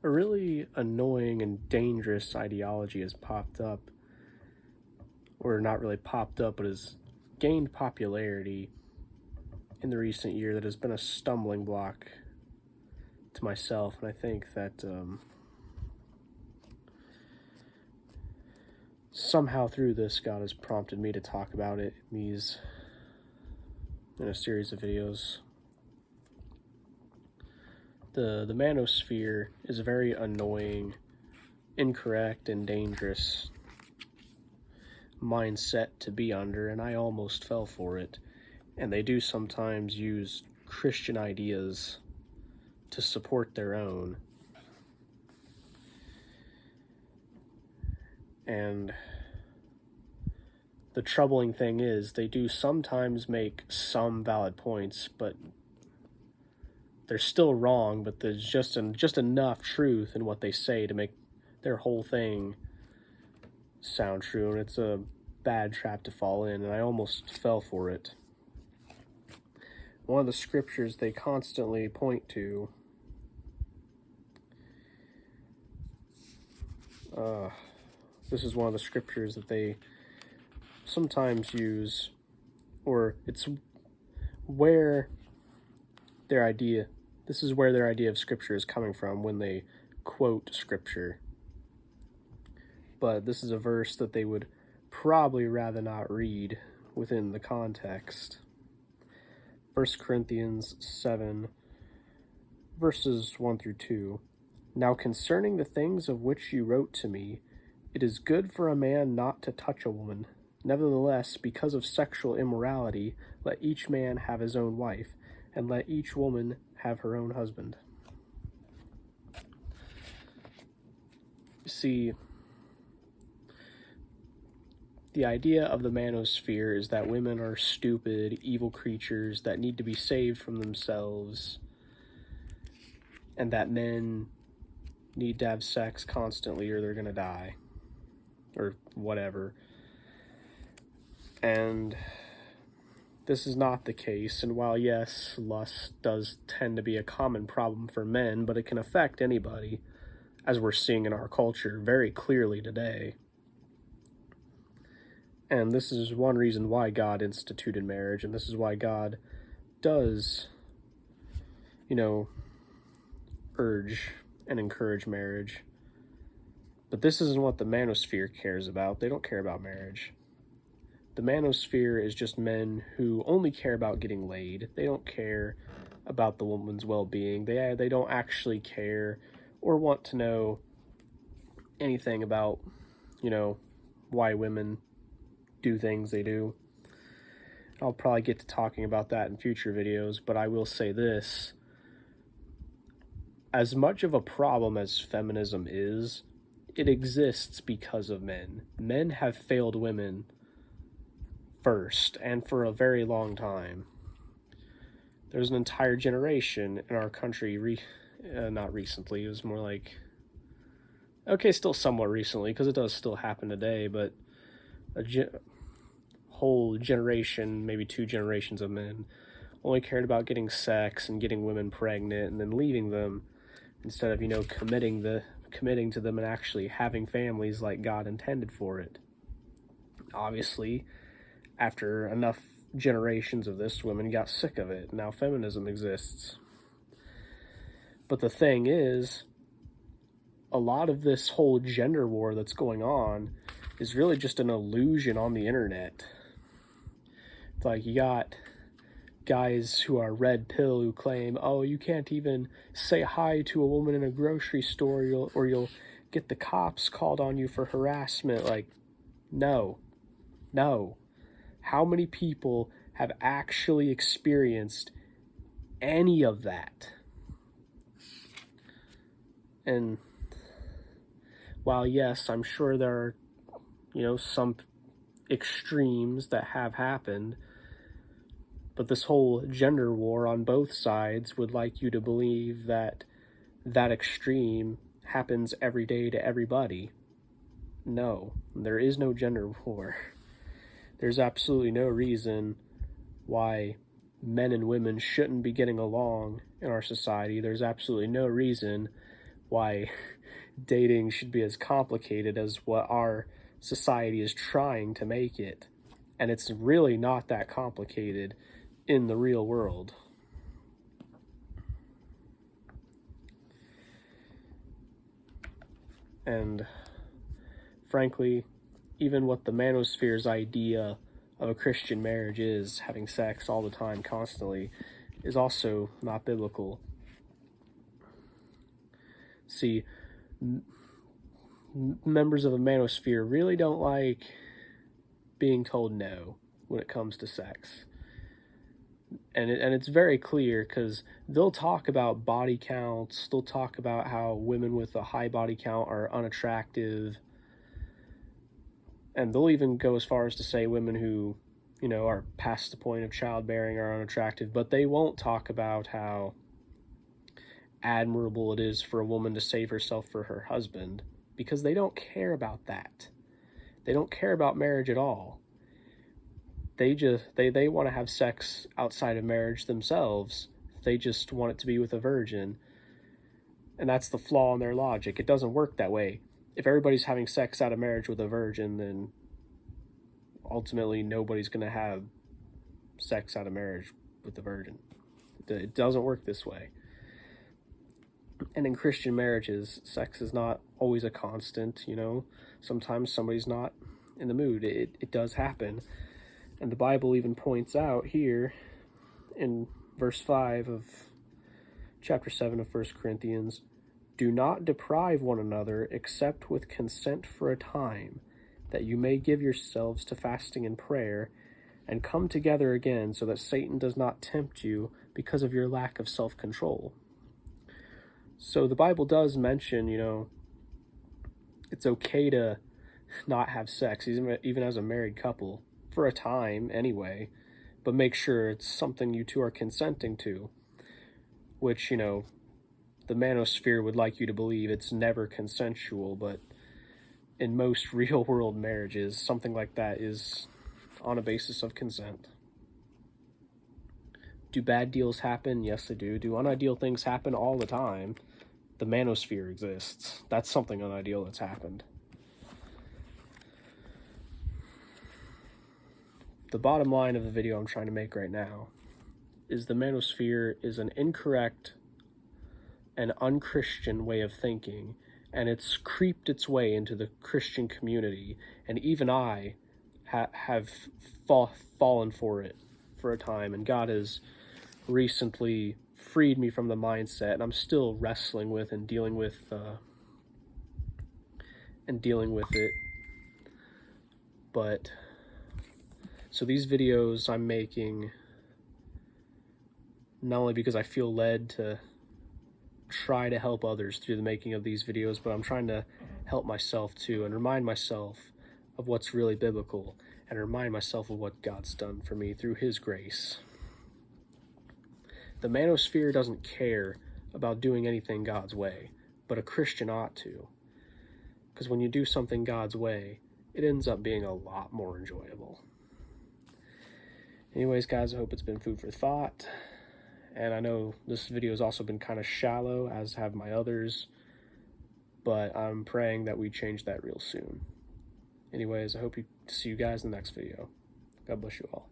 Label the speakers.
Speaker 1: A really annoying and dangerous ideology has popped up, or not really popped up, but has gained popularity in the recent year that has been a stumbling block to myself. And I think that somehow through this, God has prompted me to talk about it in a series of videos. The Manosphere is a very annoying, incorrect, and dangerous mindset to be under, and I almost fell for it. And they do sometimes use Christian ideas to support their own. And the troubling thing is, they do sometimes make some valid points, but they're still wrong, but there's just enough truth in what they say to make their whole thing sound true, and it's a bad trap to fall in, and I almost fell for it. One of the scriptures they constantly point to, this is one of the scriptures that they sometimes use, or it's where their idea, this is where their idea of scripture is coming from when they quote scripture. But this is a verse that they would probably rather not read within the context. 1 Corinthians 7, verses 1 through 2. Now concerning the things of which you wrote to me, it is good for a man not to touch a woman. Nevertheless, because of sexual immorality, let each man have his own wife, and let each woman have her own husband. You see, the idea of the Manosphere is that women are stupid, evil creatures that need to be saved from themselves, and that men need to have sex constantly or they're going to die, or whatever. And this is not the case, and while yes, lust does tend to be a common problem for men, but it can affect anybody, as we're seeing in our culture very clearly today. And this is one reason why God instituted marriage, and this is why God does, urge and encourage marriage. But this isn't what the Manosphere cares about. They don't care about marriage. The Manosphere is just men who only care about getting laid. They don't care about the woman's well-being. They don't actually care or want to know anything about, why women do things they do. I'll probably get to talking about that in future videos, but I will say this. As much of a problem as feminism is, it exists because of men. Men have failed women first, and for a very long time. There's an entire generation in our country, not recently, it was more like, okay, still somewhat recently, because it does still happen today, but whole generation, maybe 2 generations of men, only cared about getting sex and getting women pregnant and then leaving them, instead of, committing to them and actually having families like God intended for it. Obviously, after enough generations of this, women got sick of it. Now feminism exists. But the thing is, a lot of this whole gender war that's going on is really just an illusion on the internet. It's like you got guys who are red pill who claim, oh, you can't even say hi to a woman in a grocery store or you'll get the cops called on you for harassment. Like, no. How many people have actually experienced any of that? And while yes, I'm sure there are, some extremes that have happened, but this whole gender war on both sides would like you to believe that that extreme happens every day to everybody. No, there is no gender war. There's absolutely no reason why men and women shouldn't be getting along in our society. There's absolutely no reason why dating should be as complicated as what our society is trying to make it. And it's really not that complicated in the real world. And frankly, even what the Manosphere's idea of a Christian marriage is, having sex all the time, constantly, is also not biblical. See, members of a Manosphere really don't like being told no when it comes to sex. And it's very clear, because they'll talk about body counts, they'll talk about how women with a high body count are unattractive, and they'll even go as far as to say women who, are past the point of childbearing are unattractive, but they won't talk about how admirable it is for a woman to save herself for her husband, because they don't care about that. They don't care about marriage at all. They want to have sex outside of marriage themselves. They just want it to be with a virgin. And that's the flaw in their logic. It doesn't work that way. If everybody's having sex out of marriage with a virgin, then ultimately nobody's going to have sex out of marriage with a virgin. It doesn't work this way. And in Christian marriages, sex is not always a constant, Sometimes somebody's not in the mood. It does happen. And the Bible even points out here in verse 5 of chapter 7 of 1 Corinthians, "Do not deprive one another except with consent for a time, that you may give yourselves to fasting and prayer, and come together again, so that Satan does not tempt you because of your lack of self-control." So the Bible does mention, it's okay to not have sex, even as a married couple, for a time anyway, but make sure it's something you two are consenting to, which, the Manosphere would like you to believe it's never consensual, but in most real-world marriages, something like that is on a basis of consent. Do bad deals happen? Yes, they do. Do unideal things happen all the time? The Manosphere exists. That's something unideal that's happened. The bottom line of the video I'm trying to make right now is the Manosphere is an incorrect and unchristian way of thinking, and it's creeped its way into the Christian community, and even I have fallen for it for a time, and God has recently freed me from the mindset, and I'm still wrestling with and dealing with it. But so these videos I'm making not only because I feel led to try to help others through the making of these videos, but I'm trying to help myself too, and remind myself of what's really biblical, and remind myself of what God's done for me through His grace. The Manosphere doesn't care about doing anything God's way, but a Christian ought to. Because when you do something God's way, it ends up being a lot more enjoyable. Anyways, guys, I hope it's been food for thought. And I know this video has also been kind of shallow, as have my others, but I'm praying that we change that real soon. Anyways, I hope to see you guys in the next video. God bless you all.